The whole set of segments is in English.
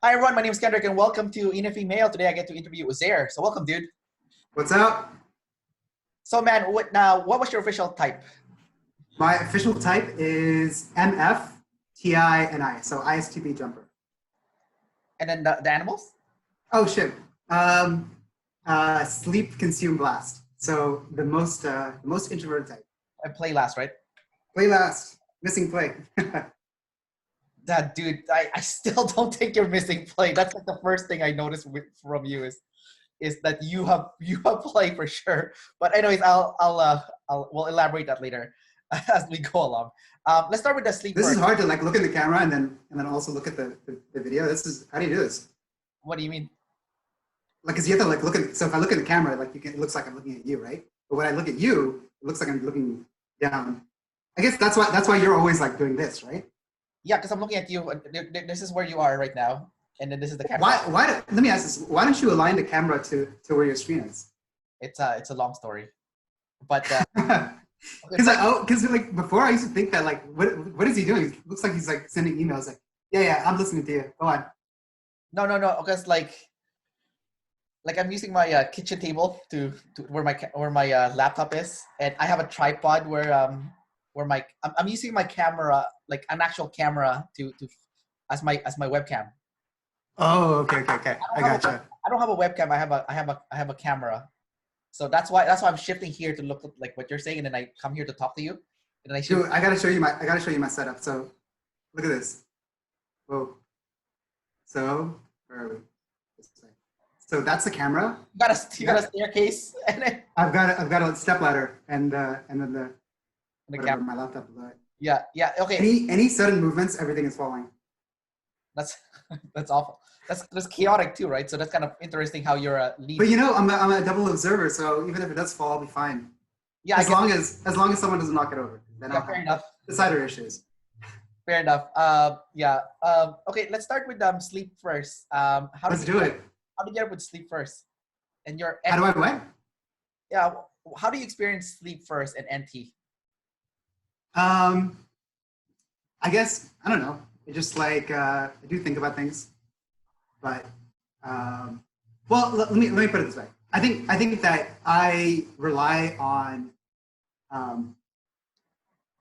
Hi everyone, my name is Kendrick and welcome to ENFP Mail. Today I get to interview Uzair. So welcome, dude. What's up? So man, what was your official type? My official type is Ti-Ni, so ISTP jumper. And then the animals? Oh shit. Sleep, consume, blast. So the most introverted type. And play last, right? Play last. Missing play. That dude, I still don't think you're missing play. That's like the first thing I noticed from you is that you have play for sure. But anyways, we'll elaborate that later as we go along. Let's start with the sleep. This is hard to like look in the camera and then also look at the video. How do you do this? What do you mean? Like, cause you have to like look at. So if I look at the camera, like it looks like I'm looking at you, right? But when I look at you, it looks like I'm looking down. I guess that's why you're always like doing this, right? Yeah, because I'm looking at you. This is where you are right now, and then this is the camera. Let me ask this. Why don't you align the camera to where your screen is? It's a long story, but because like before I used to think that like what is he doing? It looks like he's like sending emails like yeah I'm listening to you. Go on. No, because like I'm using my kitchen table to where my laptop is, and I have a tripod where I'm using my camera, like an actual camera to as my webcam. Oh, okay. I gotcha. I don't have a webcam. I have a camera. So that's why I'm shifting here to look like what you're saying, and then I come here to talk to you. And then Dude, I gotta show you my setup. So look at this. Whoa. So where are we? So that's the camera. You got a staircase, and then I've got a step ladder and then the camera. My laptop. Yeah. Okay. Any sudden movements, everything is falling. That's awful. That's chaotic too, right? So that's kind of interesting how you're a lead. But you know, I'm a double observer, so even if it does fall, I'll be fine. Yeah, as long as someone doesn't knock it over, then yeah, fair enough. Decider issues. Fair enough. Okay, let's start with sleep first. Let's do it. How did you get up with sleep first? And how do I what? Yeah, how do you experience sleep first and NT? I guess I don't know. It just like I do think about things, but well, let me put it this way. I think that I rely on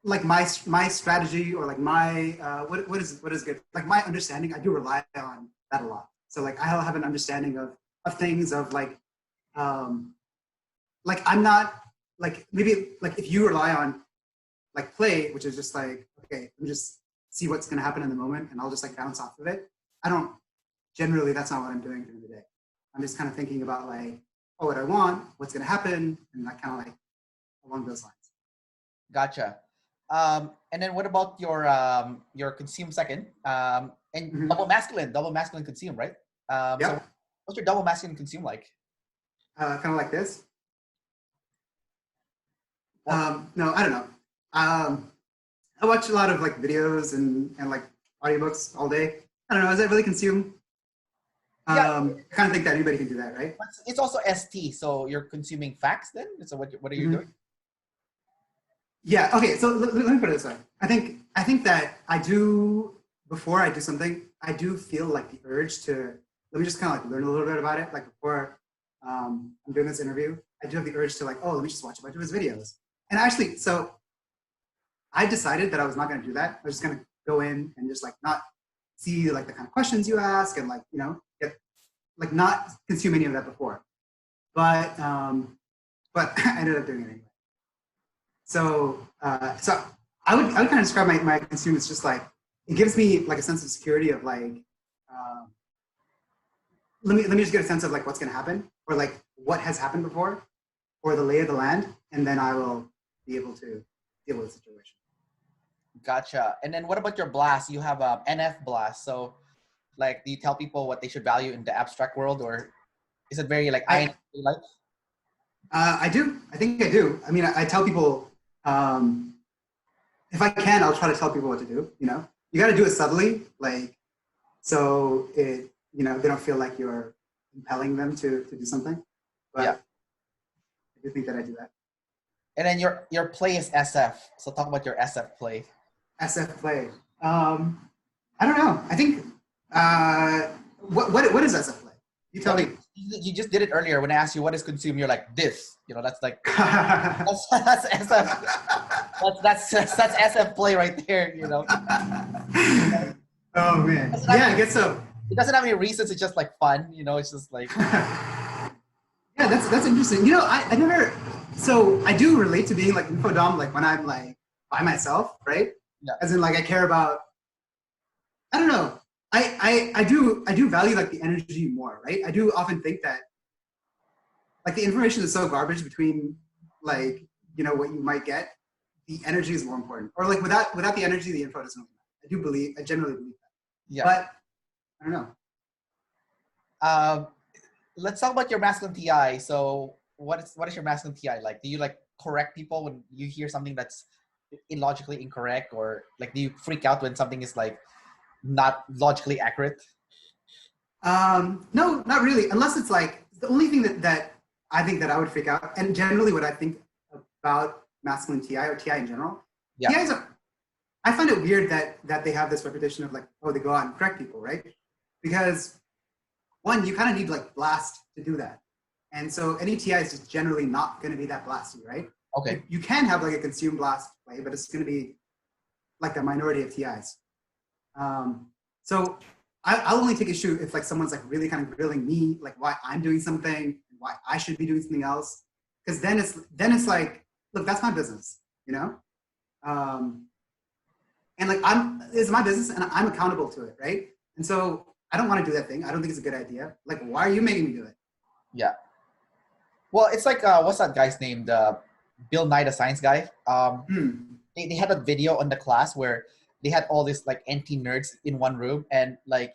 like my strategy or like my what is good, like my understanding. I do rely on that a lot. So like I'll have an understanding of things of like I'm not like maybe like if you rely on like play, which is just like okay, let me just see what's going to happen in the moment and I'll just like bounce off of it. I don't generally, that's not what I'm doing during the day. I'm just kind of thinking about like, oh, what I want, what's going to happen, and that kind of like along those lines. Gotcha. And then what about your consume second and double masculine consume, right? Yep. So what's your double masculine consume like? Kind of like this. No, I don't know. I watch a lot of like videos and like audiobooks all day. I don't know. Does that really consume? Yeah. I kind of think that anybody can do that, right? But it's also ST, so you're consuming facts then? So what are you doing? Yeah. Okay. So let me put it this way. I think that I do, before I do something, I do feel like the urge to, let me just kind of like learn a little bit about it. Like before I'm doing this interview, I do have the urge to like, oh, let me just watch a bunch of his videos. And actually, so I decided that I was not going to do that. I was just going to go in and just like not see like the kind of questions you ask and like, you know, get like not consume any of that before. But I ended up doing it anyway. So I would kind of describe my consume as just like, it gives me like a sense of security of like, let me just get a sense of like what's going to happen or like what has happened before or the lay of the land. And then I will be able to deal with the situation. Gotcha. And then what about your blast? You have a NF blast. So like, do you tell people what they should value in the abstract world, or is it very like INFP like? I do. I think I do. I mean, I tell people, if I can, I'll try to tell people what to do. You know, you got to do it subtly, like, so it, you know, they don't feel like you're impelling them to do something. But yeah. I do think that I do that. And then your play is SF. So talk about your SF play. SF play. I don't know. I think what is SF like? You tell me. You just did it earlier when I asked you what is consume. You're like this. You know, that's like that's SF. That's SF play right there. You know. Oh man. Yeah, I guess so. It doesn't have any reasons. It's just like fun. You know, it's just like. Yeah, that's interesting. You know, I never. So I do relate to being like infodom, like when I'm like by myself, right? Yeah. As in, like I care about. I don't know. I do value like the energy more, right? I do often think that like the information is so garbage between like what you might get. The energy is more important, or like without the energy, the info doesn't really matter. I generally believe that. Yeah. But I don't know. Let's talk about your masculine TI. So what is your masculine TI like? Do you like correct people when you hear something that's illogically incorrect, or like do you freak out when something is like not logically accurate? No, not really. Unless it's like the only thing that I think that I would freak out, and generally what I think about masculine TI or TI in general, yeah. TIs I find it weird that they have this reputation of like, oh, they go out and correct people, right? Because one, you kind of need like blast to do that. And so any TI is just generally not going to be that blasty, right? Okay. You can have like a consume blast play, but it's going to be like the minority of TIs. So I'll only take issue if like someone's like really kind of grilling me, like why I'm doing something, why I should be doing something else. Because then it's like, look, that's my business, and like it's my business and I'm accountable to it, right? And so I don't want to do that thing. I don't think it's a good idea. Like, why are you making me do it? Yeah. Well, it's like what's that guy's name? The Bill Nye, the science guy. They had a video on the class where they had all these like anti-nerds in one room, and like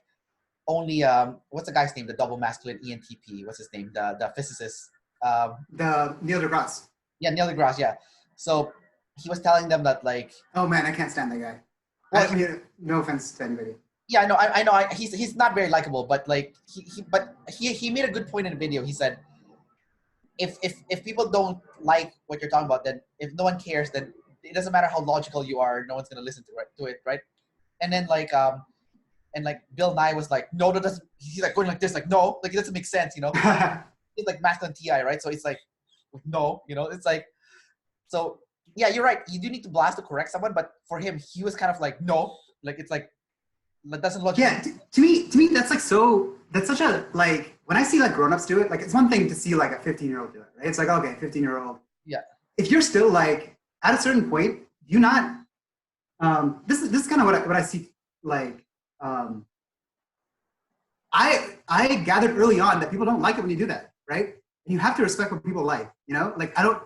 only what's the guy's name? The double masculine ENTP. What's his name? The physicist. The Neil deGrasse. Yeah, Neil deGrasse. Yeah. So he was telling them that like. Oh man, I can't stand that guy. Well, I mean, no offense to anybody. Yeah, I know. He's not very likable, but like he made a good point in the video. He said, if people don't like what you're talking about, then if no one cares, then it doesn't matter how logical you are, no one's gonna listen to it, right? And then like Bill Nye was like, no, that doesn't. He's like going like this, like no, like it doesn't make sense, He's like masculine TI, right? So it's like no, it's like so. Yeah, you're right. You do need to blast to correct someone, but for him, he was kind of like no, like it's like. That doesn't logically. Yeah, to me, that's like that's such a like when I see like grown-ups do it, like it's one thing to see like a 15-year-old do it, right? It's like, okay, 15-year-old. Yeah. If you're still like at a certain point, you not this is kind of what I see like I gathered early on that people don't like it when you do that, right? And you have to respect what people like, Like I don't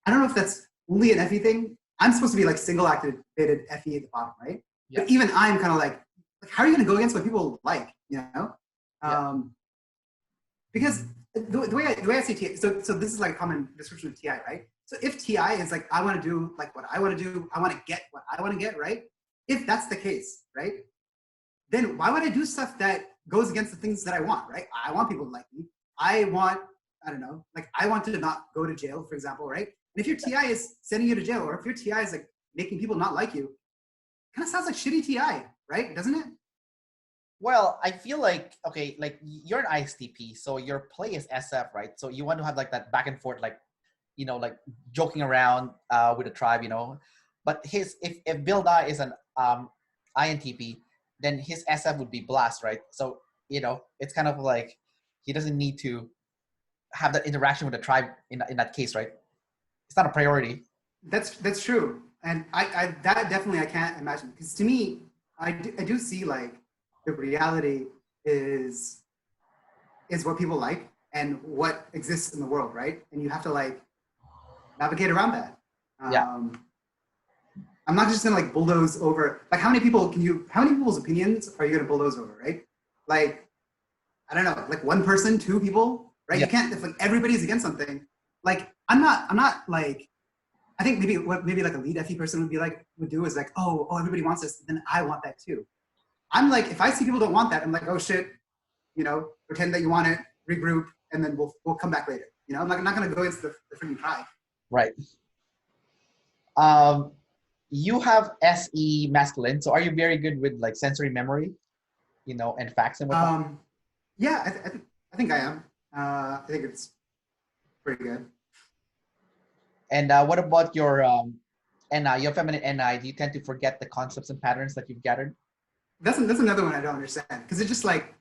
know if that's only an FE thing. I'm supposed to be like single-activated FE at the bottom, right? Yeah. But even I'm kind of like how are you going to go against what people like, Yeah. Because the way I see TI, so this is like a common description of TI, right? So if TI is like, I want to do like what I want to do, I want to get what I want to get, right? If that's the case, right? Then why would I do stuff that goes against the things that I want, right? I want people to like me. I want to not go to jail, for example, right? And if your TI is sending you to jail, or if your TI is like making people not like you, kind of sounds like shitty TI, right? Doesn't it? Well, I feel like, okay, like you're an ISTP, so your play is SF, right? So you want to have like that back and forth, like, like joking around with the tribe, But if Bill Nye is an INTP, then his SF would be blast, right? So, it's kind of like he doesn't need to have that interaction with the tribe in that case, right? It's not a priority. That's true. And I that definitely I can't imagine, because to me, I do see like the reality is what people like and what exists in the world, right? And you have to like navigate around that. I'm not just gonna like bulldoze over, like how many people's opinions are you gonna bulldoze over, right? Like, I don't know, like one person, two people, right? Yeah. You can't, if like everybody's against something, like I'm not like, I think maybe what like a lead FE person would do is like, oh, everybody wants this, then I want that too. I'm like, if I see people don't want that, I'm like, oh shit, pretend that you want it, regroup, and then we'll come back later. I'm not gonna go into the freaking tribe. Right. You have SE masculine, so are you very good with like sensory memory, and facts and whatnot? Yeah, I think I am. I think it's pretty good. And what about your NI, your feminine NI? Do you tend to forget the concepts and patterns that you've gathered? That's another one I don't understand because it's just like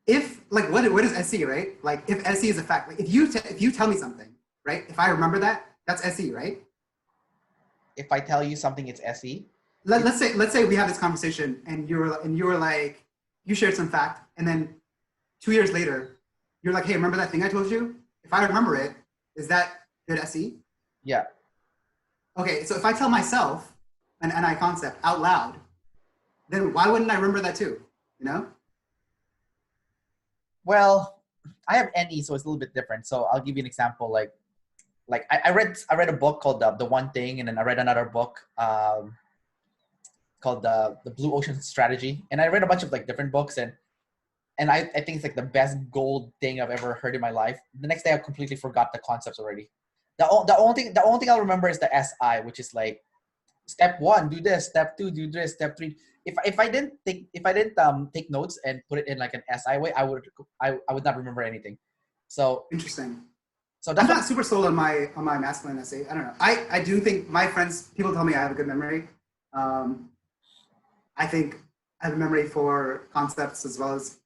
if like what is SE, right? Like if SE is a fact, like if you tell me something, right? If I remember that, that's SE, right? If I tell you something, it's SE. Let's say we have this conversation and you were like you shared some fact and then 2 years later you're like, hey, remember that thing I told you? If I remember it, is that good SE? Yeah. Okay, so if I tell myself an NI concept out loud, then why wouldn't I remember that too? You know? Well, I have NE, so it's a little bit different. So I'll give you an example. Like I read a book called the One Thing, and then I read another book called the Blue Ocean Strategy, and I read a bunch of like different books, and I think it's like the best gold thing I've ever heard in my life. The next day I completely forgot the concepts already. The only thing I'll remember is the SI, which is like step 1 do this, step 2 do this, step 3. If I didn't take notes and put it in like an SI way, I would not remember anything. So Interesting. that's I'm what, not super sold on my masculine essay. I don't know. I do think my friends, people tell me I have a good memory. Um, I think I have a memory for concepts as well as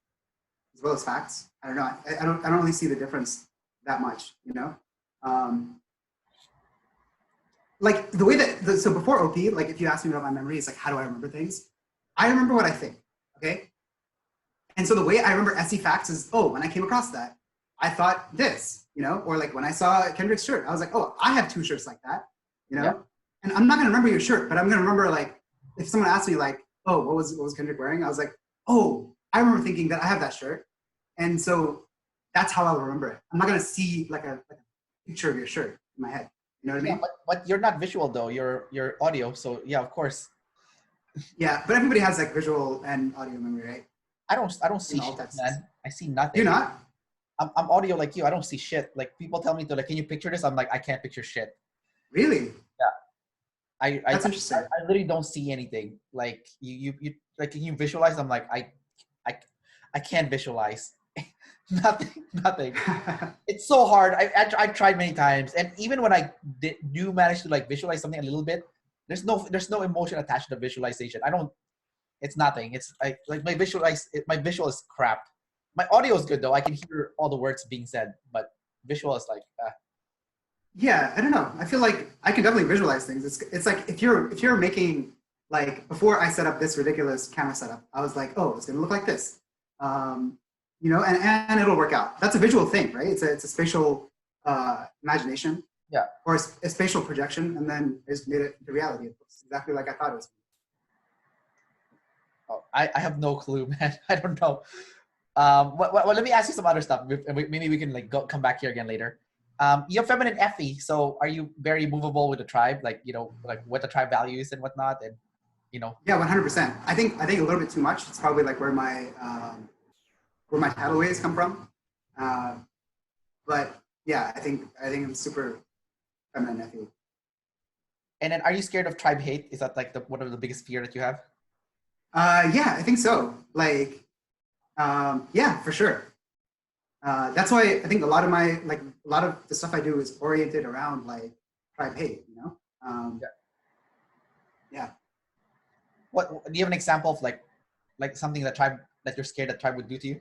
facts. I don't know. I don't really see the difference that much. You know, um, like the way that so before OP, like if you ask me about my memory, it's like how do I remember things? I remember what I think. Okay, and so the way I remember SE facts is, oh, when I came across that, I thought this, you know, or like when I saw Kendrick's shirt, I was like, oh, I have 2 shirts like that, you yeah. know, and I'm not gonna remember your shirt, but I'm gonna remember like if someone asked me like, oh, what was Kendrick wearing? I was like, oh, I remember thinking that I have that shirt, and so that's how I'll remember it. I'm not gonna see like a picture of your shirt in my head. You know what I Yeah, mean? but you're not visual though. You're audio, so yeah, of course. Yeah, but everybody has like visual and audio memory, right? I don't In see all shit, texts. man. I see Do you nothing. not? I'm audio like you. I don't see shit. Like people tell me to like, can you picture this? I'm like, I can't picture shit. Really? Yeah. That's interesting. I literally don't see anything. Like you like, can you visualize? I'm like, I I can't visualize. Nothing, nothing. It's so hard. I've tried many times, and even when I do manage to like visualize something a little bit, there's no emotion attached to the visualization. I don't. It's nothing. It's like my visual is crap. My audio is good though. I can hear all the words being said, but visual is like Yeah, I don't know. I feel like I can definitely visualize things. It's like if you're making like before I set up this ridiculous camera setup, I was like, oh, it's gonna look like this, you know, and it'll work out. That's a visual thing, right? It's a spatial imagination yeah. or a spatial projection, and then it's made it into reality. It looks exactly like I thought it was. Oh, I have no clue, man. I don't know. Well, let me ask you some other stuff. Maybe we can like come back here again later. You're feminine FE, so are you very movable with the tribe? Like, you know, like what the tribe values and whatnot, and you know. Yeah, 100%. I think a little bit too much. It's probably like where my tidal waves come from. Uh, but yeah, I think I'm super feminine FE. And then, are you scared of tribe hate? Is that like one of the biggest fear that you have? Yeah, I think so. Like, yeah, for sure. That's why I think a lot of the stuff I do is oriented around like tribe hate. You know? Yeah. Yeah. What do you have an example of like something that you're scared that tribe would do to you?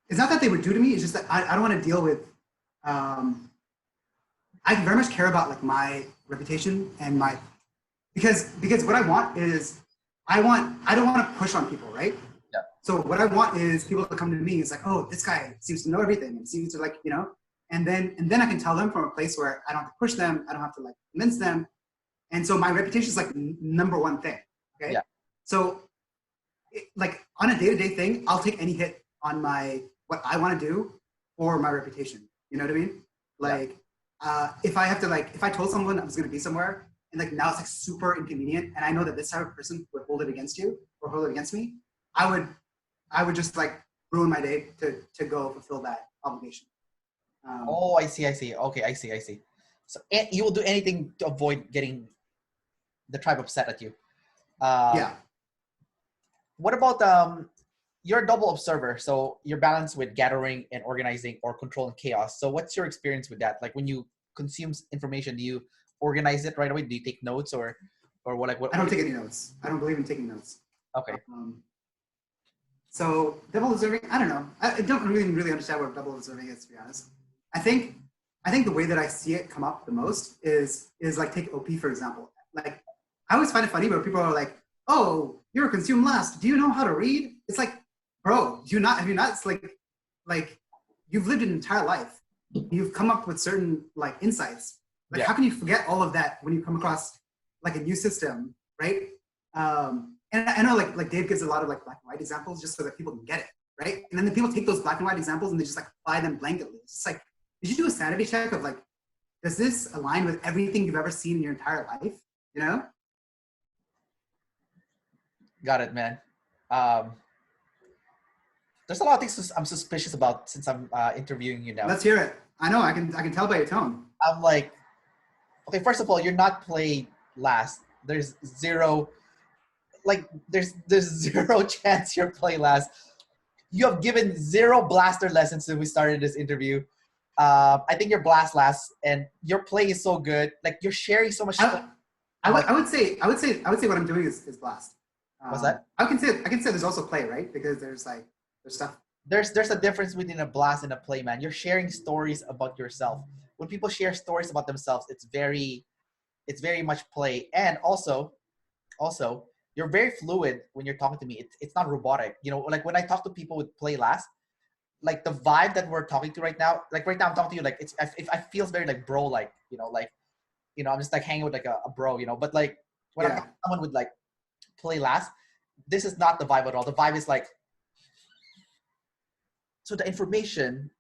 It's not that they would do to me. It's just that I don't want to deal with. Um, I very much care about like my reputation and my because what I want is I don't want to push on people, right? Yeah. So what I want is people to come to me. It's like, oh, this guy seems to know everything. It seems to like, you know, and then I can tell them from a place where I don't have to push them. I don't have to like convince them. And so my reputation is like number one thing. Okay. Yeah. So like on a day-to-day thing, I'll take any hit on what I want to do or my reputation. You know what I mean? Like, if I have to if I told someone I was going to be somewhere and like now it's like super inconvenient and I know that this type of person would hold it against you or hold it against me, I would just like ruin my day to go fulfill that obligation. Oh, I see. I see. Okay, I see. So you will do anything to avoid getting the tribe upset at you. Yeah. What about you're a double observer, so you're balanced with gathering and organizing or controlling chaos. So what's your experience with that? Like when you consume information, do you organize it right away? Do you take notes or what? Like what? I don't take any notes. I don't believe in taking notes. Okay. So double observing, I don't know. I don't really understand what double observing is, to be honest. I think the way that I see it come up the most is like take OP for example. Like I always find it funny where people are like, "Oh, you're consumed last. Do you know how to read?" It's like, bro, have you not? It's like you've lived an entire life. You've come up with certain like insights. Like how can you forget all of that when you come across like a new system, right? And I know like Dave gives a lot of like black and white examples just so that people can get it, right? And then the people take those black and white examples and they just like apply them blanketly. It's just like, did you do a sanity check of like, does this align with everything you've ever seen in your entire life? You know? Got it, man. There's a lot of things I'm suspicious about since I'm interviewing you now. Let's hear it. I know, I can tell by your tone. I'm like, okay, first of all, you're not played last. There's zero chance you're play last. You have given 0 blaster lessons since we started this interview. I think you're blast last, and your play is so good. Like you're sharing so much. I would say what I'm doing is blast. What's that? I can say there's also play, right? Because there's stuff. There's a difference between a blast and a play, man. You're sharing stories about yourself. When people share stories about themselves, it's very much play. And also, you're very fluid when you're talking to me. It's not robotic. You know, like when I talk to people with play last, like the vibe that we're talking to right now, like right now I'm talking to you, like I feels very like bro, like, you know, like, you know, I'm just like hanging with like a bro, you know, but like when I'm talking to someone with like play last, this is not the vibe at all. The vibe is like, so the information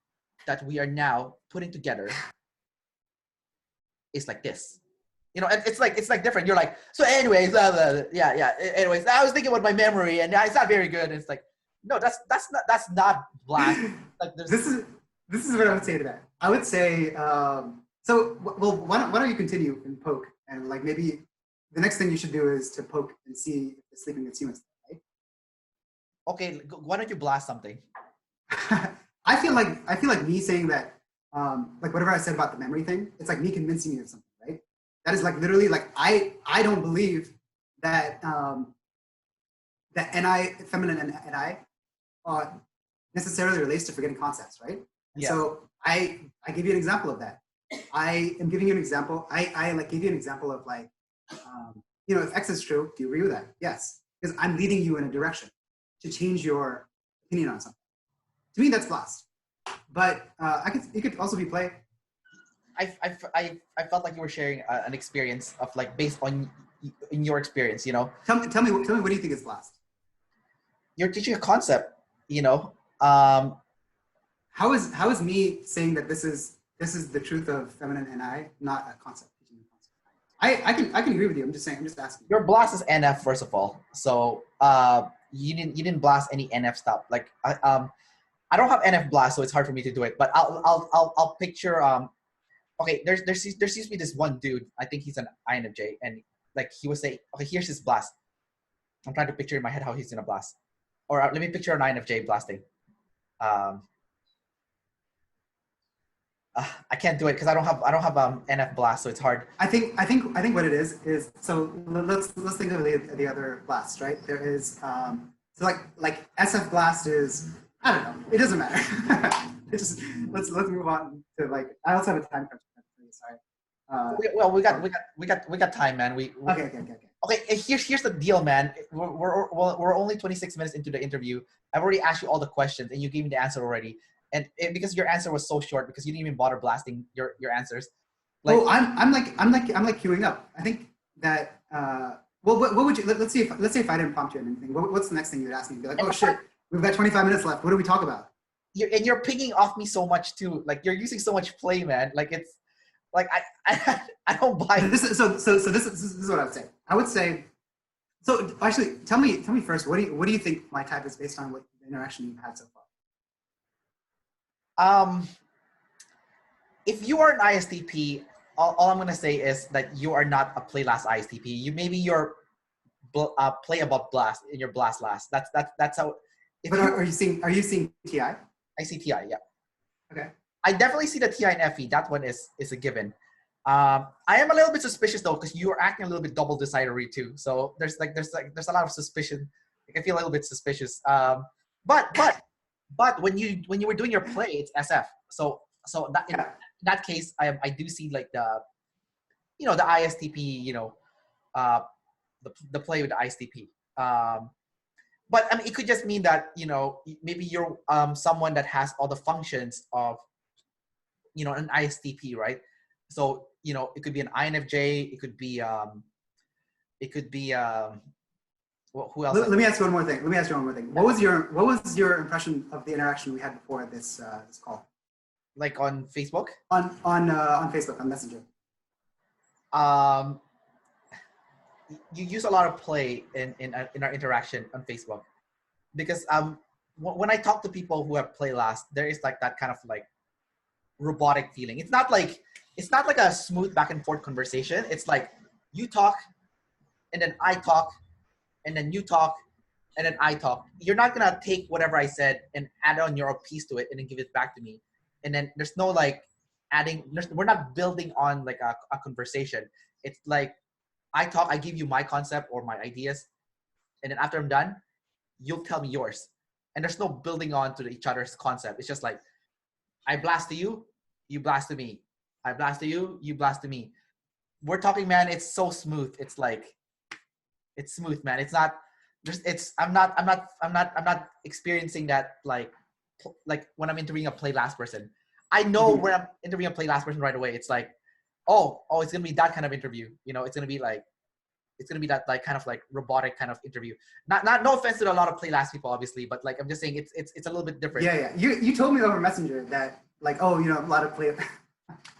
that we are now putting together is like this. You know, and it's like different. You're like, so anyways, yeah. Anyways, I was thinking about my memory, and it's not very good. And it's like, no, that's not blast. Like this is what I would say to that. I would say, so well, why don't you continue and poke, and like maybe the next thing you should do is to poke and see if the sleeping gets human, right? Okay, why don't you blast something? I feel like me saying that, like whatever I said about the memory thing, it's like me convincing you of something, right? That is like literally like I don't believe that that NI, feminine and NI, necessarily relates to forgetting concepts, right? Yeah. So I give you an example of that. I am giving you an example. I like give you an example of like, you know, if X is true, do you agree with that? Yes, because I'm leading you in a direction to change your opinion on something. To me, that's blast. But it could also be play. I felt like you were sharing an experience of like based on in your experience, you know. Tell me what do you think is blast? You're teaching a concept, you know. How is me saying that this is the truth of feminine and I not a concept? I can agree with you. I'm just asking. Your blast is NF first of all, so you didn't blast any NF stuff. Like I don't have NF blast, so it's hard for me to do it. But I'll picture okay, there seems to be this one dude. I think he's an INFJ, and like he would say, okay, here's his blast. I'm trying to picture in my head how he's gonna blast. Or let me picture an INFJ blasting. I can't do it because I don't have NF blast, so it's hard. I think what it is so let's think of the other blasts, right? There is so like SF blast is, I don't know, it doesn't matter. It's just let's move on to like, I also have a time crunch. Sorry. Well, we got time, man. Okay. Here's the deal, man. We're only 26 minutes into the interview. I've already asked you all the questions, and you gave me the answer already. And because your answer was so short, because you didn't even bother blasting your answers. Like, oh, I'm like queuing up. I think that well, what would you let's say if I didn't prompt you or anything, what's the next thing you'd ask me? Be like, oh shit, we've got 25 minutes left. What do we talk about? You're picking off me so much too. Like you're using so much play, man. Like it's like I don't buy it. This is what I would say. I would say. So actually, tell me first. What do you think my type is based on what interaction you've had so far? If you are an ISTP, all I'm gonna say is that you are not a play last ISTP. You're play above blast in your blast last. That's how. if But you, are you seeing TI? I see TI, yeah. Okay. I definitely see the TI and FE. That one is a given. I am a little bit suspicious though, because you are acting a little bit double decidery too. So there's a lot of suspicion. Like, I feel a little bit suspicious. But when you were doing your play, it's SF. So that in that case, I do see like the the ISTP, uh, the play with the ISTP. But I mean, it could just mean that maybe you're someone that has all the functions of an ISTP, right? So it could be an INFJ, it could be who else? Let me ask you one more thing. What was your impression of the interaction we had before this call? Like on Facebook? On Facebook, on Messenger. You use a lot of play in our interaction on Facebook, because when I talk to people who have play last, there is like that kind of like robotic feeling. It's not like a smooth back and forth conversation. It's like you talk, and then I talk, and then you talk, and then I talk. You're not gonna take whatever I said and add on your piece to it and then give it back to me. And then there's no like we're not building on like a conversation. It's like I talk, I give you my concept or my ideas, and then after I'm done, you'll tell me yours. And there's no building on to each other's concept. It's just like I blast to you, you blast to me. I blast to you, you blast to me. We're talking, man. It's so smooth. It's like, it's smooth, man. It's not. I'm not experiencing that like when I'm interviewing a play last person. I know when I'm interviewing a play last person right away. It's like, oh, it's gonna be that kind of interview. It's gonna be that like kind of like robotic kind of interview. No offense to a lot of play last people, obviously, but like I'm just saying it's a little bit different. Yeah. You told me over Messenger that like, a lot of play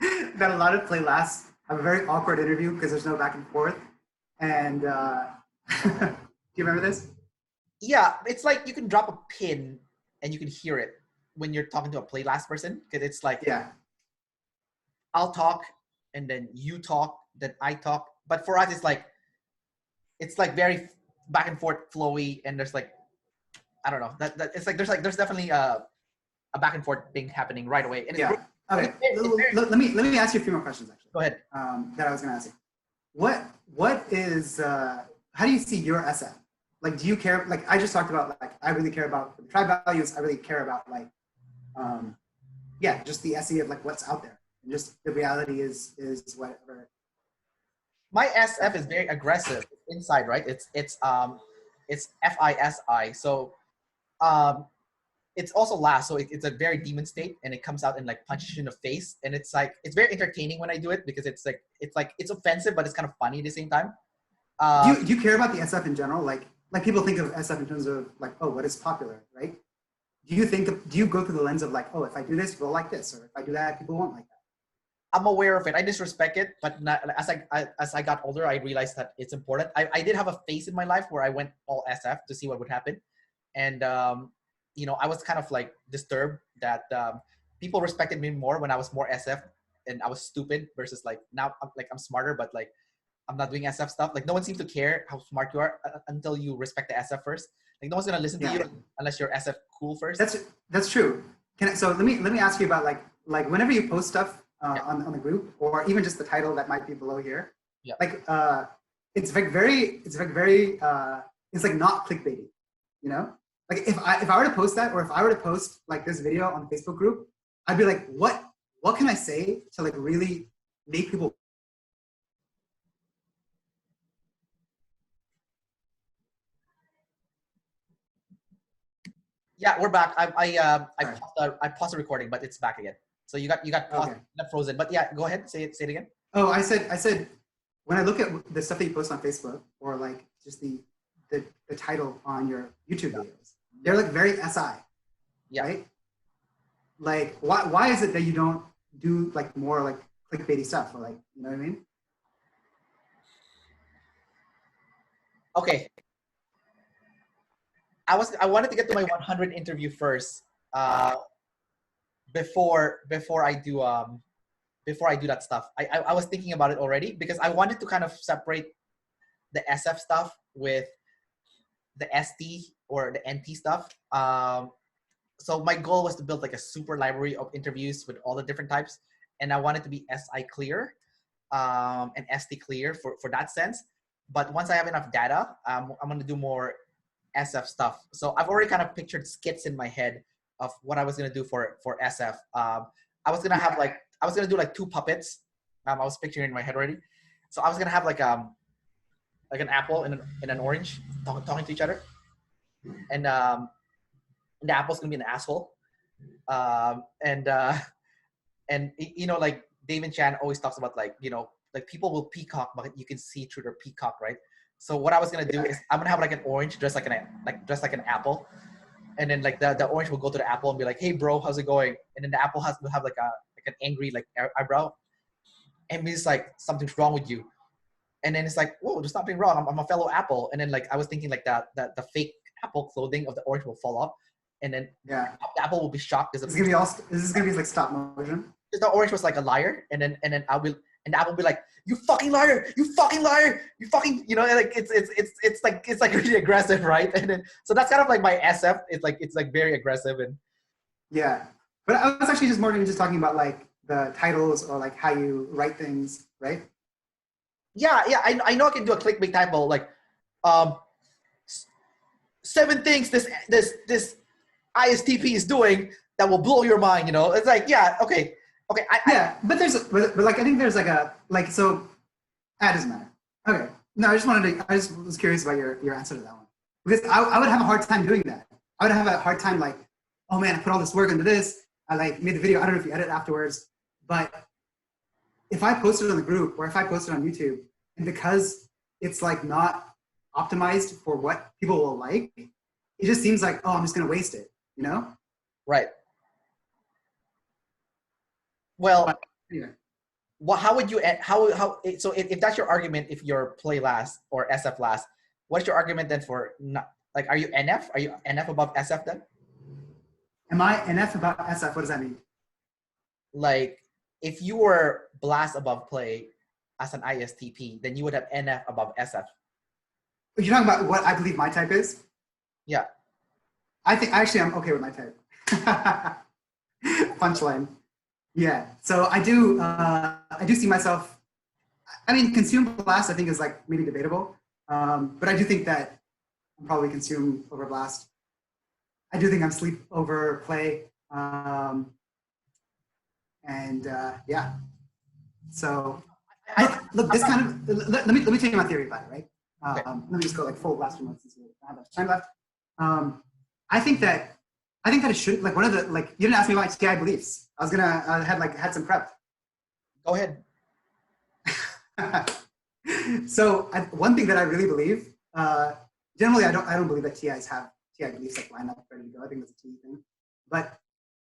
that a lot of play last have a very awkward interview because there's no back and forth. And do you remember this? Yeah, it's like you can drop a pin and you can hear it when you're talking to a play last person, because it's like, I'll talk and then you talk, then I talk. But for us, it's like very back and forth flowy, and there's like, I don't know, that it's like there's definitely a back and forth thing happening right away. And okay. Let me ask you a few more questions actually. Go ahead. That I was gonna ask you. What is how do you see your SF? Like, do you care? Like, I just talked about, like, I really care about the tribe values. I really care about like, just the SE of like what's out there. And just the reality is whatever. My SF is very aggressive inside, right? It's FISI. So it's also last. So it's a very demon state, and it comes out and like punches you in the face. And it's like, it's very entertaining when I do it, because it's offensive, but it's kind of funny at the same time. Do you care about the SF in general? Like people think of SF in terms of like, oh, what is popular, right? Do you go through the lens of like, oh, if I do this, people like this, or if I do that, people won't like that? I'm aware of it. I disrespect it, but as I got older, I realized that it's important. I did have a phase in my life where I went all SF to see what would happen, and I was kind of like disturbed that people respected me more when I was more SF and I was stupid, versus like now I'm smarter, but like I'm not doing SF stuff. Like, no one seems to care how smart you are until you respect the SF first. Like, no one's gonna listen to you unless you're SF cool first. That's true. So let me ask you about like whenever you post stuff on the group, or even just the title that might be below here. Yeah. Like it's like not clickbaity, Like if I were to post that, or if I were to post like this video on the Facebook group, I'd be like, what can I say to like really make people. Yeah, we're back. I paused the recording, but it's back again. So you got paused, Okay. not frozen. But yeah, go ahead. Say it again. Oh, I said when I look at the stuff that you post on Facebook, or like just the title on your YouTube videos, they're like very SI. Yeah. Right? Like why is it that you don't do like more like clickbaity stuff, or like, you know what I mean? Okay. I wanted to get to my 100 interview first, before I do that stuff. I was thinking about it already, because I wanted to kind of separate the SF stuff with the ST or the NT stuff. So my goal was to build like a super library of interviews with all the different types, and I wanted to be SI clear and ST clear for that sense. But once I have enough data, I'm going to do more SF stuff. So I've already kind of pictured skits in my head of what I was going to do for SF. I was going to have I was going to do like 2 puppets. I was picturing in my head already. So I was going to have like an apple and an orange talking to each other. And the apple's going to be an asshole. And you know, like Dave and Shan always talks about, like, you know, like people will peacock, but you can see through their peacock, right? So what I was gonna do is I'm gonna have like an orange dressed like an apple, and then like the orange will go to the apple and be like, "Hey bro, how's it going?" And then the apple will have like an angry like eyebrow, and he's like, "Something's wrong with you." And then it's like, "Whoa, there's nothing wrong. I'm a fellow apple." And then like I was thinking like that the fake apple clothing of the orange will fall off, and then the apple will be shocked because this is gonna be like stop motion. The orange was like a liar, and then the apple will be like, "You fucking liar! You fucking liar! You fucking," you know, like it's like really aggressive, right? And then so that's kind of like my SF. It's like very aggressive. And yeah, but I was actually just more than just talking about like the titles or like how you write things, right? Yeah, I know I can do a clickbait typo like 7 things this ISTP is doing that will blow your mind, you know. It's like, yeah, okay. But like I think there's like a like, so that doesn't matter. Okay, no, I just was curious about your answer to that one, because I would have a hard time doing that. I would have a hard time like, oh man, I put all this work into this. I like made the video. I don't know if you edit afterwards, but if I post it on the group or if I post it on YouTube, and because it's like not optimized for what people will like, it just seems like, oh, I'm just gonna waste it, you know? Right. Well, but, anyway. Well, how would you so if that's your argument, if you're play last or SF last, what's your argument then for not, like, are you NF? Are you NF above SF then? Am I NF above SF? What does that mean? Like, if you were blast above play as an ISTP, then you would have NF above SF. You're talking about what I believe my type is? Yeah. I think actually I'm okay with my type. Punchline. Yeah. So I do see myself. I mean, consume blast I think is like maybe debatable, but I do think that I'm probably consume over blast. I do think I'm sleep over play, and yeah. So look, this kind of let me tell you my theory about it, right? Let me just go like full blast for months since we have time left. I think that it should, like, one of the, like, you didn't ask me about TI beliefs. I had some prep. Go ahead. So one thing that I really believe, generally I don't believe that TIs have TI beliefs like lined up ready to go. I think that's a TI thing. But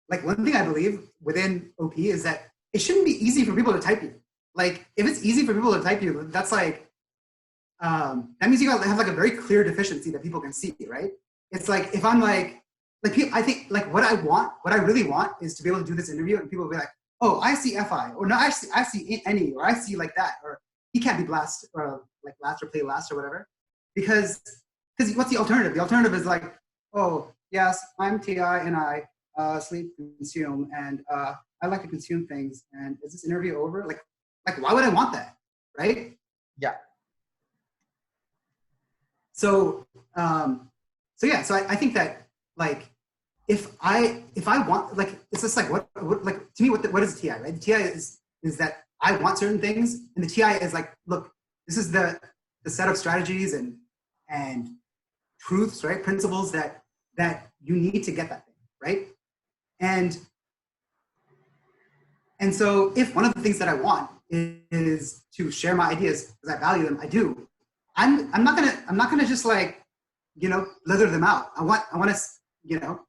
like one thing I believe within OP is that it shouldn't be easy for people to type you. Like if it's easy for people to type you, that's like, that means you gotta have like a very clear deficiency that people can see, right? It's like, if I'm like people, I think like what I really want is to be able to do this interview and people will be like, oh, I see FI, or no, I see NE, or I see like that, or he can't be blast, or like last or play last or whatever. Because what's the alternative? The alternative is like, oh, yes, I'm TI and I sleep, consume, and I like to consume things. And is this interview over? Like why would I want that, right? Yeah. So yeah, so I think that like if I want, like, it's just like what like to me what is TI, right? The TI is that I want certain things, and the TI is like, look, this is the set of strategies and truths, right? Principles that you need to get that thing, right? And so if one of the things that I want is to share my ideas because I value them, I do. I'm not gonna just like, you know, leather them out. I want to, you know,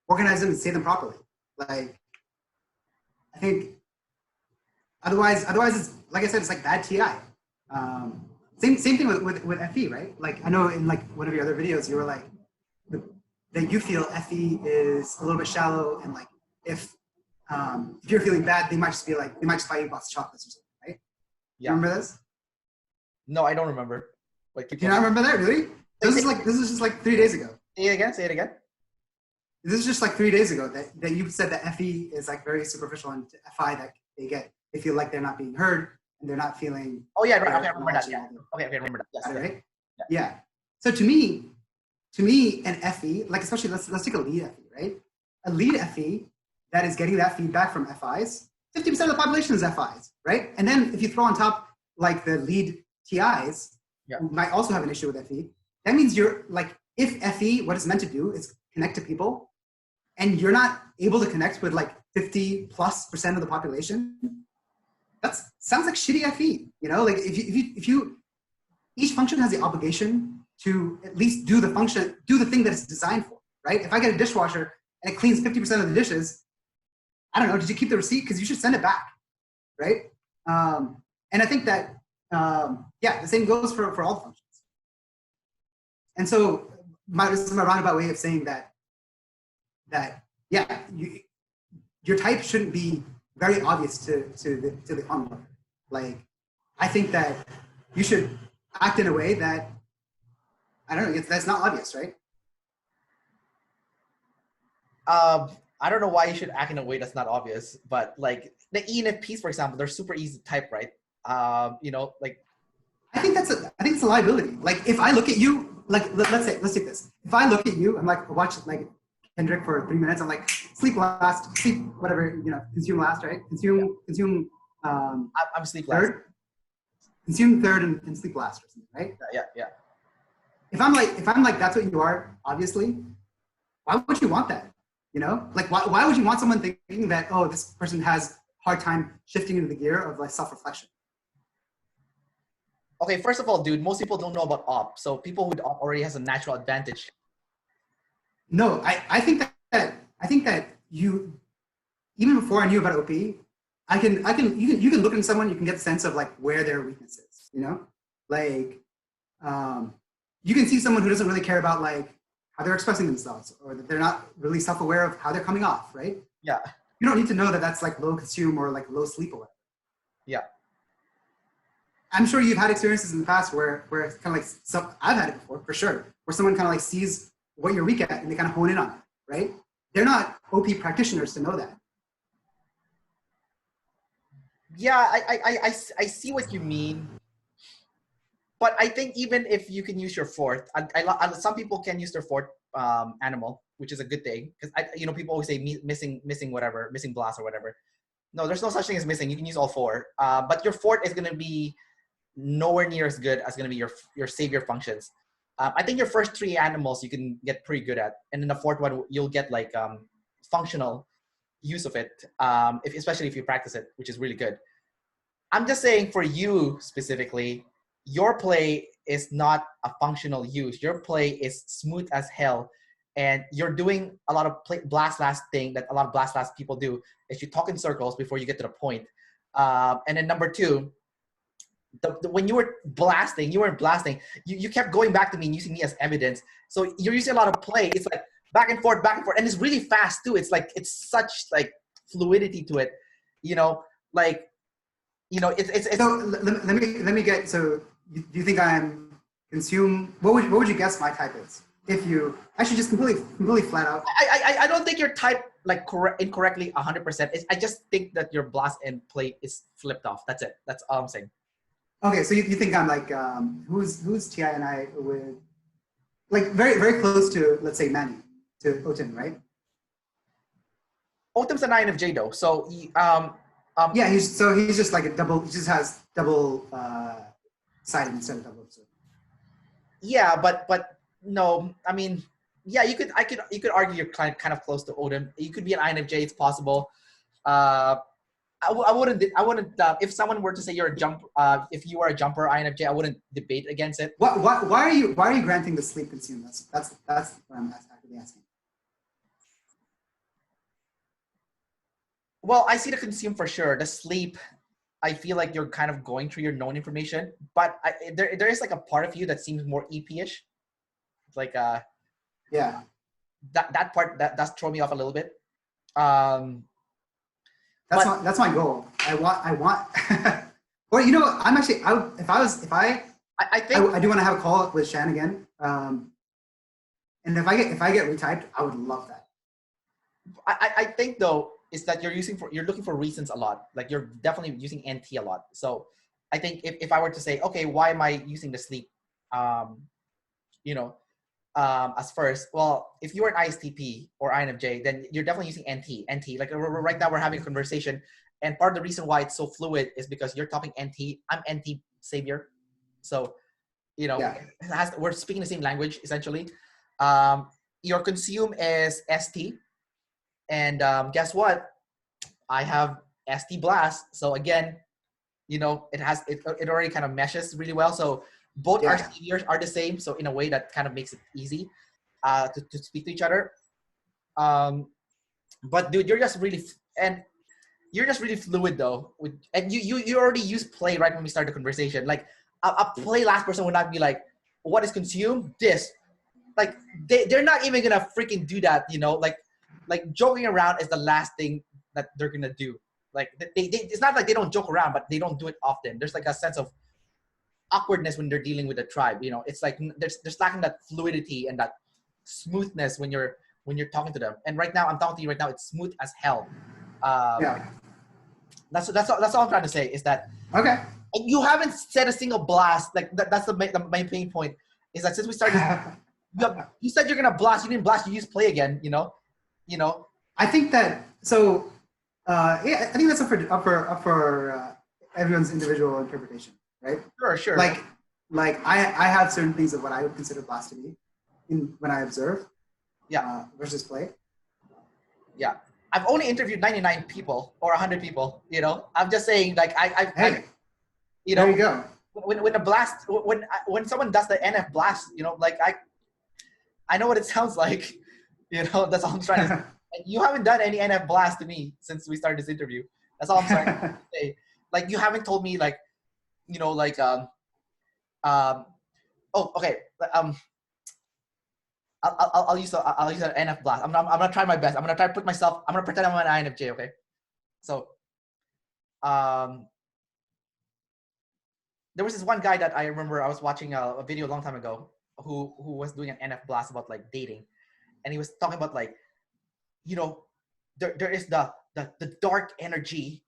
organize them and say them properly. Like, I think otherwise it's, like I said, it's like bad TI. Same thing with FE, right? Like, I know in like one of your other videos, you were like, that you feel FE is a little bit shallow, and like if you're feeling bad, they might just buy you a box of chocolates or something, right? Yeah. Remember this? No, I don't remember. Like, do you not remember that, really? This is just like 3 days ago. Say it again. Say it again. This is just like 3 days ago that you said that FE is like very superficial, and FI that they feel like they're not being heard and they're not feeling. Oh yeah, right. Okay, I remember that. Yeah. Okay, I remember that. Yes. Right. Yeah. So to me, an FE, like especially let's take a lead FE, right? A lead FE that is getting that feedback from FIs. 50% of the population is FIs, right? And then if you throw on top like the lead TIs, who might also have an issue with FE, that means you're like, if FE, what it's meant to do is connect to people, and you're not able to connect with like 50+% of the population, that sounds like shitty FE. You know, like if you each function has the obligation to at least do the thing that it's designed for, right? If I get a dishwasher and it cleans 50% of the dishes, I don't know, did you keep the receipt? Because you should send it back, right? And I think that, the same goes for all the functions. And so this is my roundabout way of saying that your type shouldn't be very obvious to the onlooker. Like, I think that you should act in a way that, I don't know, that's not obvious, right? I don't know why you should act in a way that's not obvious, but like the ENFPs, for example, they're super easy to type, right? Like. I think it's a liability. Like if I look at you, like let's take this. If I look at you, I'm like, watch like Kendrick for 3 minutes. I'm like, sleep whatever, consume last, right? Consume. I'm sleep last. Third. Consume third and sleep last, or something, right? Yeah. If I'm like, that's what you are, obviously. Why would you want that? Like why would you want someone thinking that, oh, this person has hard time shifting into the gear of like self-reflection? Okay, first of all, dude, most people don't know about op. So people with op already has a natural advantage. No, I think that you, even before I knew about OP, you can look at someone, you can get the sense of like where their weakness is, like you can see someone who doesn't really care about like how they're expressing themselves, or that they're not really self-aware of how they're coming off, right? Yeah. You don't need to know that that's like low consume or like low sleep or whatever. Yeah. I'm sure you've had experiences in the past where it's kind of like, I've had it before, for sure, where someone kind of like sees what you're weak at and they kind of hone in on it, right? They're not OP practitioners to know that. Yeah, I see what you mean. But I think even if you can use your fourth, some people can use their fourth animal, which is a good thing. Because people always say missing whatever, missing blast or whatever. No, there's no such thing as missing. You can use all four. But your fourth is going to be nowhere near as good as going to be your savior functions. I think your first three animals you can get pretty good at, and then the fourth one you'll get like functional use of it, especially if you practice it, which is really good. I'm just saying for you specifically, your play is not a functional use. Your play is smooth as hell, and you're doing a lot of blast last thing that a lot of blast last people do is you talk in circles before you get to the point. And then number two, when you weren't blasting, you kept going back to me and using me as evidence. So you're using a lot of play. It's like back and forth, and it's really fast too. It's like, it's such like fluidity to it, it's so let me get, so do you think I'm consume, what would you guess my type is? If you actually just completely flat out. I don't think your type like incorrectly 100%. I just think that your blast and play is flipped off. That's it. That's all I'm saying. Okay, so you think I'm like who's Ti-Ni with, like very very close to, let's say, Manny, to Oten, right? Otem's an INFJ though, so yeah, he's just like a double. He just has double sided instead of double. So. Yeah, but no, I mean, yeah, you could argue you're kind of close to Odin. You could be an INFJ. It's possible. I wouldn't. If someone were to say you're a jump, if you are a jumper INFJ, I wouldn't debate against it. Why are you granting the sleep consume? That's what I'm actually asking. Well, I see the consume for sure. The sleep, I feel like you're kind of going through your known information, but there is like a part of you that seems more EP-ish. It's like yeah. That part that does throw me off a little bit. That's my goal. I want. Well, you know what? I'm actually. I do want to have a call with Shan again. And if I get retyped, I would love that. I think though is that you're looking for reasons a lot. Like you're definitely using NT a lot. So I think if I were to say, okay, why am I using the sleep? You know, as first, well, if you're an ISTP or INFJ, then you're definitely using NT. NT. Like right now, we're having a conversation, and part of the reason why it's so fluid is because you're talking NT. I'm NT savior, so you know, we're speaking the same language essentially. Your consume is ST, and guess what? I have ST blast. So again, you know, it already kind of meshes really well. So both our saviors are the same. So in a way that kind of makes it easy to speak to each other. But dude, you're just really fluid though. And you already used play right when we started the conversation. Like a play last person would not be like, what is consumed? This. Like they're not even gonna freaking do that, you know, like joking around is the last thing that they're gonna do. Like they it's not like they don't joke around, but they don't do it often. There's like a sense of awkwardness when they're dealing with the tribe, you know. It's like there's lacking that fluidity and that smoothness when you're talking to them. And right now I'm talking to you right now, it's smooth as hell. That's all I'm trying to say is that okay. And you haven't said a single blast. Like that's the main pain point is that since we started you said you're gonna blast. You didn't blast. You used play again. You know. I think that so. I think that's up for everyone's individual interpretation, right? Sure. Like I have certain things of what I would consider blast to be when I observe. Versus play. Yeah. I've only interviewed 99 people or 100 people. You know. I'm just saying, like you know. There you go. When a blast when someone does the NF blast, you know, like I know what it sounds like, you know. That's all I'm trying to say. And you haven't done any NF blast to me since we started this interview. That's all I'm trying to say. Like you haven't told me like, you know, like oh okay I'll use an NF blast. I'm gonna try my best. I'm gonna try to put myself. I'm gonna pretend I'm an INFJ. Okay, so there was this one guy that I remember I was watching a video a long time ago who was doing an NF blast about like dating, and he was talking about like, you know, there is the dark energy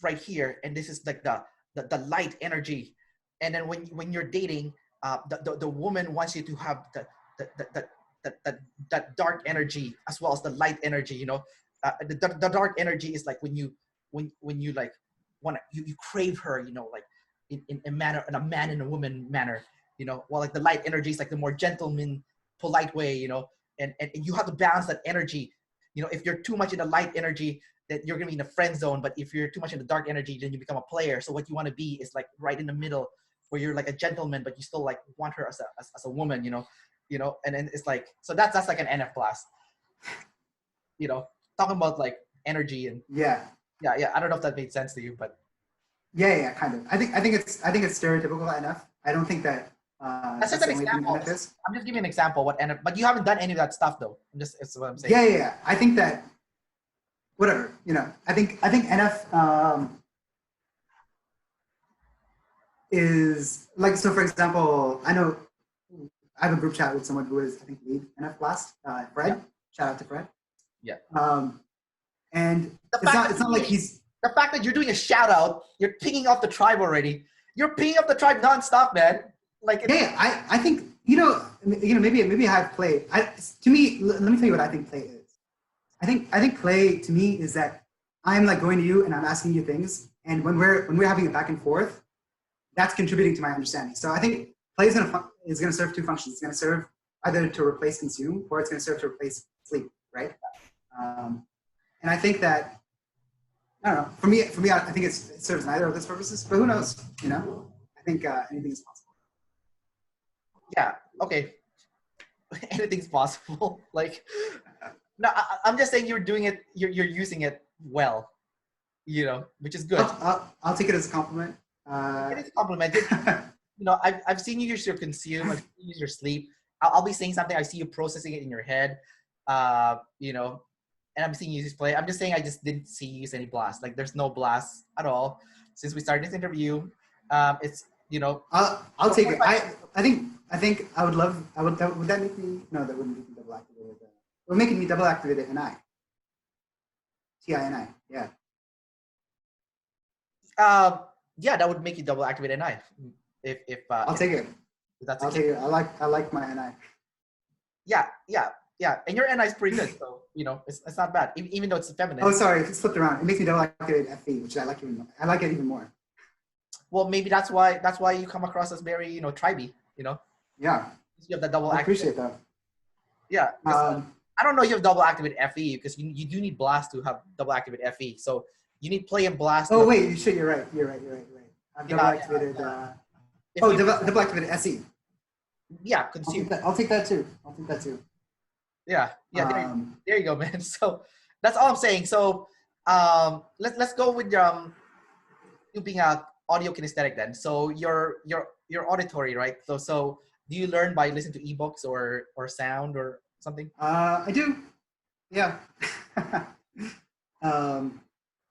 right here, and this is like the light energy, and then when you're dating, the woman wants you to have that dark energy as well as the light energy, you know. The dark energy is like when you like want to, you crave her, you know, like in a manner, in a man and a woman manner, you know, while like the light energy is like the more gentleman, polite way, you know, and you have to balance that energy. You know, if you're too much in the light energy, that you're gonna be in the friend zone. But if you're too much in the dark energy, then you become a player. So what you want to be is like right in the middle, where you're like a gentleman, but you still like want her as a woman, you know. And then it's like, so that's like an NF class, you know, talking about like energy and yeah. I don't know if that made sense to you, but yeah, kind of. I think it's stereotypical NF. I don't think that. That's just an example. I'm just giving an example what NF, but you haven't done any of that stuff though. It's what I'm saying. Yeah. I think that whatever, you know. I think NF is like, so for example, I know I have a group chat with someone who is, I think, lead NF blast, Fred. Yeah. Shout out to Fred. Yeah. And it's not like he's the fact that you're doing a shout out, you're pinging off the tribe already. You're pinging up the tribe nonstop, man. Like I think you know maybe I have play. To me, let me tell you what I think play is. I think play to me is that I'm like going to you and I'm asking you things, and when we're having a back and forth, that's contributing to my understanding. So I think play is gonna serve two functions. It's gonna serve either to replace consume, or it's gonna serve to replace sleep, right? And I think that, I don't know. For me, I think it serves neither of those purposes. But who knows? You know, I think anything is possible. Yeah. Okay. Anything's possible. Like, no, I'm just saying you're doing it. You're using it well. You know, which is good. I'll take it as a compliment. It is a compliment. You know, I've seen you use your consume. I've seen you use your sleep. I'll be saying something. I see you processing it in your head. You know. And I'm seeing you use play. I'm just saying I just didn't see you use any blast. Like there's no blast at all since we started this interview. It's, you know. I'll take it. I think I would love. Would that make me? No, that wouldn't make me double activated. We're making me double activated NI. Ti-Ni. Yeah. Yeah, that would make you double activate NI. I'll take it. If that's I'll take it. I like my NI. Yeah. And your NI is pretty good, so it's not bad. Even though it's feminine. Oh, sorry, it's flipped around. It makes me double activate FE, which I like even more. I like it even more. Well, maybe that's why you come across as very tribey. Yeah. You have that double. I appreciate that. Yeah. I don't know if you have double activate FE because you do need blast to have double activate FE. So you need play and blast. Oh wait, you're right. I've double activated. Double activated SE. Yeah, consume. I'll take that too. Yeah. There you go, man. So that's all I'm saying. So let's go with you being a audio kinesthetic then. So you're auditory, right? So do you learn by listening to ebooks or sound or something? I do. Yeah.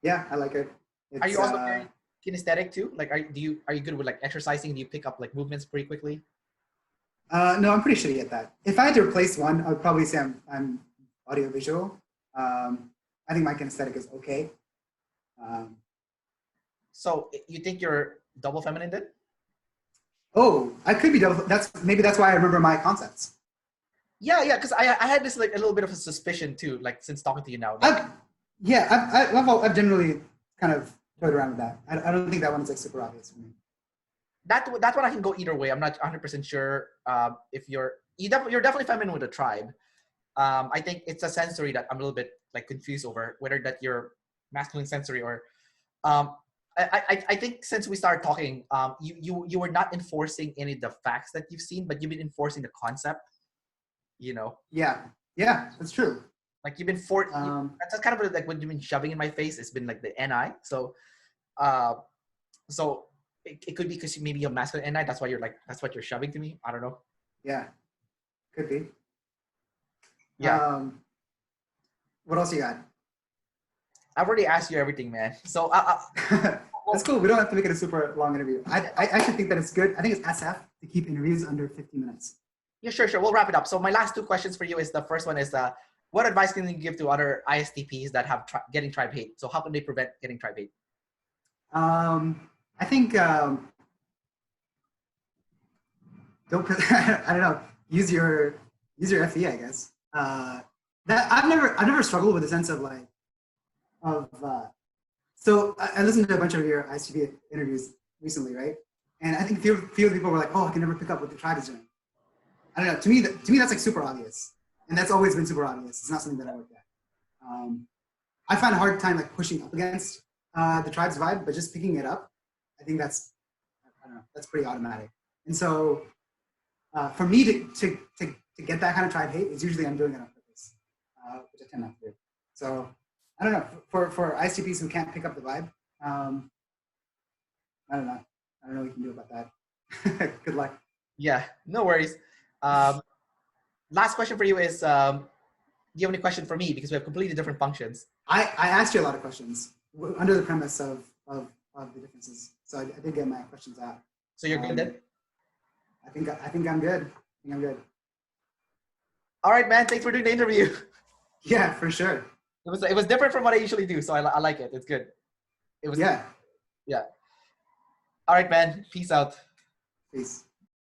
Yeah, I like it. Are you also very kinesthetic too? Like, are you good with like exercising? Do you pick up like movements pretty quickly? No, I'm pretty shitty at that. If I had to replace one, I would probably say I'm audio-visual. I think my kinesthetic is okay. So you think you're double feminine then? Oh, I could be double. Maybe that's why I remember my concepts. Yeah, because I had this like a little bit of a suspicion too, like since talking to you now. I've generally kind of toyed around with that. I don't think that one's like super obvious for me. That one I can go either way. I'm not 100% sure if you're definitely feminine with a tribe. I think it's a sensory that I'm a little bit like confused over whether that you're masculine sensory or I think since we started talking, you were not enforcing any of the facts that you've seen, but you've been enforcing the concept. Yeah, that's true. Like you've been that's kind of like what you've been shoving in my face. It's been like the NI. So, it could be because maybe you're masculine NI. That's why that's what you're shoving to me. I don't know. Yeah, could be. Yeah. What else you got? I've already asked you everything, man. So that's cool. We don't have to make it a super long interview. I actually think that it's good. I think it's SF to keep interviews under 15 minutes. Yeah, sure. We'll wrap it up. So my last two questions for you is the first one is what advice can you give to other ISTPs that have getting tribe hate? So how can they prevent getting tribe hate? I think don't. I don't know. Use your FE, I guess. That I've never struggled with a sense of like so I listened to a bunch of your ISTP interviews recently, right? And I think a few people were like, "Oh, I can never pick up what the tribe is doing." I don't know. To me, that's like super obvious, and that's always been super obvious. It's not something that I work at. I find a hard time like pushing up against the tribe's vibe, but just picking it up, I think that's pretty automatic. And so for me to get that kind of tribe hate, is usually I'm doing it on purpose, which I tend not to do. So I don't know. For ISTPs who can't pick up the vibe, I don't know. I don't know what you can do about that. Good luck. Yeah, no worries. Last question for you is, do you have any question for me? Because we have completely different functions. I asked you a lot of questions under the premise of the differences. So I did get my questions out. So you're good then? I think I'm good. I'm good. All right, man. Thanks for doing the interview. Yeah, for sure. It was different from what I usually do, so I like it. It's good. It was. Yeah. All right, man. Peace out. Peace.